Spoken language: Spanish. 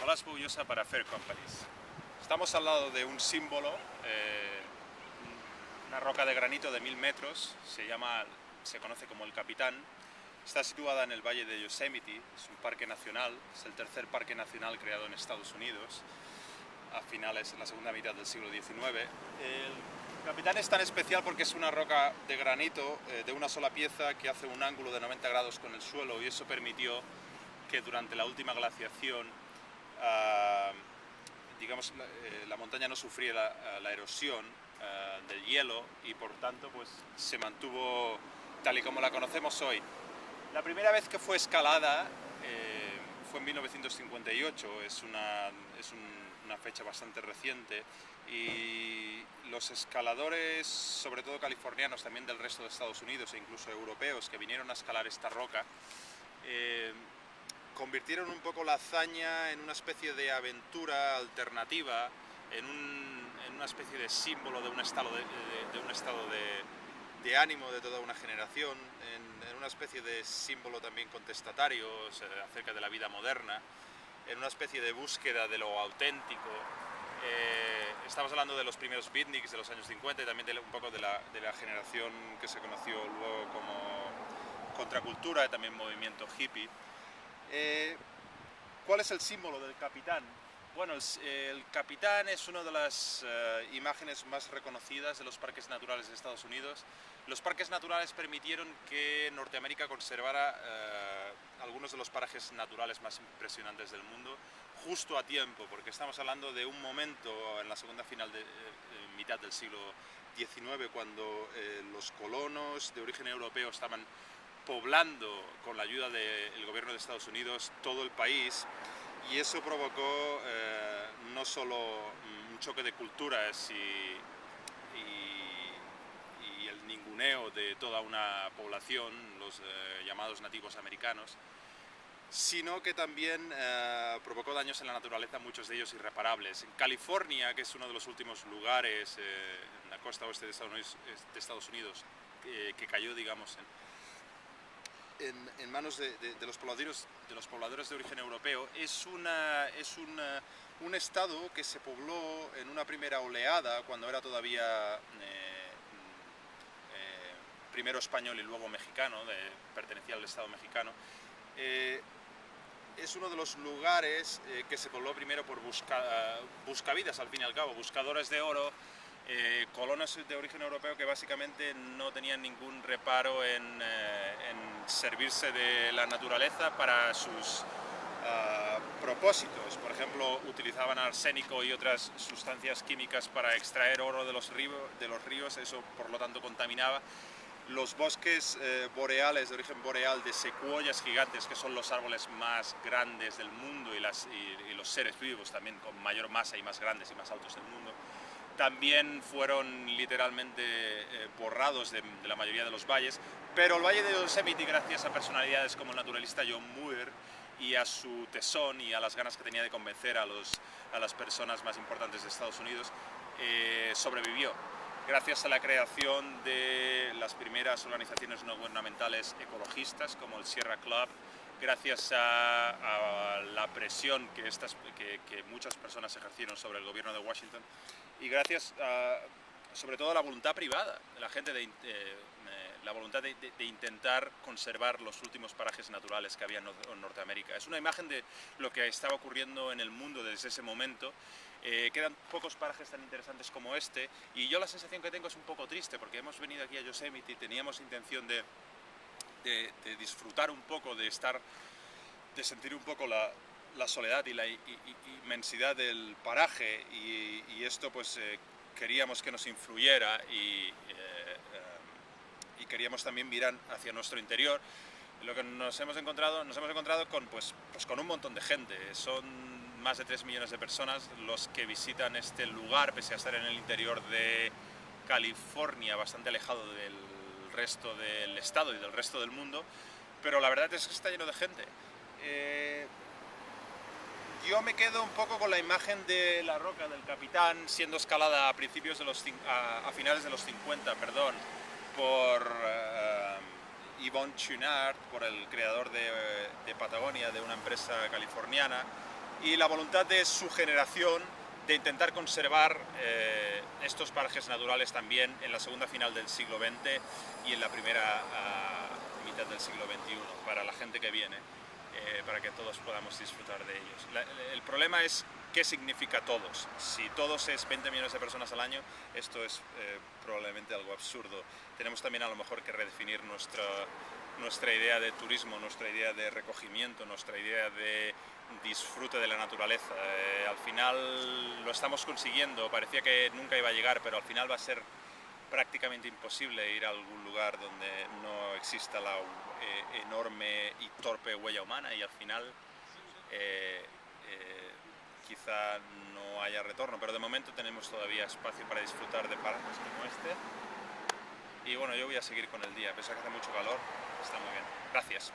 Nicolás Bullosa para Fair Companies. Estamos al lado de un símbolo, una roca de granito de 1000 metros, se conoce como el Capitán. Está situada en el Valle de Yosemite, es un parque nacional, es el tercer parque nacional creado en Estados Unidos a finales, en la segunda mitad del siglo XIX. El Capitán es tan especial porque es una roca de granito de una sola pieza que hace un ángulo de 90 grados con el suelo, y eso permitió que durante la última glaciación digamos, la montaña no sufría la erosión del hielo, y por tanto pues, se mantuvo tal y como la conocemos hoy. La primera vez que fue escalada fue en 1958, es una fecha bastante reciente, y los escaladores, sobre todo californianos, también del resto de Estados Unidos e incluso europeos, que vinieron a escalar esta roca, convirtieron un poco la hazaña en una especie de aventura alternativa, en una especie de símbolo de un estado de ánimo de toda una generación, en una especie de símbolo también contestatario acerca de la vida moderna, en una especie de búsqueda de lo auténtico. Estamos hablando de los primeros beatniks de los años 50 y también un poco de la generación que se conoció luego como contracultura y también movimiento hippie. ¿Cuál es el símbolo del Capitán? Bueno, el Capitán es una de las imágenes más reconocidas de los parques naturales de Estados Unidos. Los parques naturales permitieron que Norteamérica conservara algunos de los parajes naturales más impresionantes del mundo justo a tiempo, porque estamos hablando de un momento en la segunda mitad del siglo XIX, cuando los colonos de origen europeo estaban poblando con la ayuda del gobierno de Estados Unidos todo el país, y eso provocó no solo un choque de culturas y el ninguneo de toda una población, los llamados nativos americanos, sino que también provocó daños en la naturaleza, muchos de ellos irreparables. En California, que es uno de los últimos lugares en la costa oeste de Estados Unidos que cayó, digamos, en manos de los pobladores de origen europeo, es un estado que se pobló en una primera oleada cuando era todavía primero español y luego mexicano, pertenecía al Estado mexicano. Es uno de los lugares que se pobló primero por buscavidas, al fin y al cabo, buscadores de oro, colonos de origen europeo que básicamente no tenían ningún reparo en servirse de la naturaleza para sus propósitos. Por ejemplo, utilizaban arsénico y otras sustancias químicas para extraer oro de los ríos, eso por lo tanto contaminaba. Los bosques boreales, de origen boreal, de secuoyas gigantes, que son los árboles más grandes del mundo, y los seres vivos también con mayor masa y más grandes y más altos del mundo, también fueron literalmente borrados de la mayoría de los valles. Pero el Valle de Yosemite, gracias a personalidades como el naturalista John Muir y a su tesón y a las ganas que tenía de convencer a las personas más importantes de Estados Unidos, sobrevivió. Gracias a la creación de las primeras organizaciones no gubernamentales ecologistas como el Sierra Club, gracias a la presión que muchas personas ejercieron sobre el gobierno de Washington, y gracias sobre todo a la voluntad privada de la gente, la voluntad de intentar conservar los últimos parajes naturales que había en Norteamérica. Es una imagen de lo que estaba ocurriendo en el mundo desde ese momento. Quedan pocos parajes tan interesantes como este, y yo la sensación que tengo es un poco triste, porque hemos venido aquí a Yosemite y teníamos intención de disfrutar un poco, de sentir un poco la soledad y la inmensidad del paraje, y esto pues queríamos que nos influyera, y queríamos también mirar hacia nuestro interior. Lo que nos hemos encontrado con un montón de gente. Son más de 3 millones de personas los que visitan este lugar, pese a estar en el interior de California, bastante alejado del resto del estado y del resto del mundo, pero la verdad es que está lleno de gente. Yo me quedo un poco con la imagen de la roca del Capitán siendo escalada a finales de los 50, por Yvon Chouinard, por el creador de Patagonia, de una empresa californiana, y la voluntad de su generación de intentar conservar estos parajes naturales también en la segunda final del siglo XX y en la primera mitad del siglo XXI, para la gente que viene, para que todos podamos disfrutar de ellos. El problema es qué significa todos. Si todos es 20 millones de personas al año, esto es probablemente algo absurdo. Tenemos también a lo mejor que redefinir nuestra idea de turismo, nuestra idea de recogimiento, nuestra idea de disfrute de la naturaleza. Al final lo estamos consiguiendo, parecía que nunca iba a llegar, pero al final va a ser prácticamente imposible ir a algún lugar donde no exista la enorme y torpe huella humana, y al final quizá no haya retorno, pero de momento tenemos todavía espacio para disfrutar de parajes como este. Y bueno, yo voy a seguir con el día, a pesar que hace mucho calor, está muy bien. Gracias.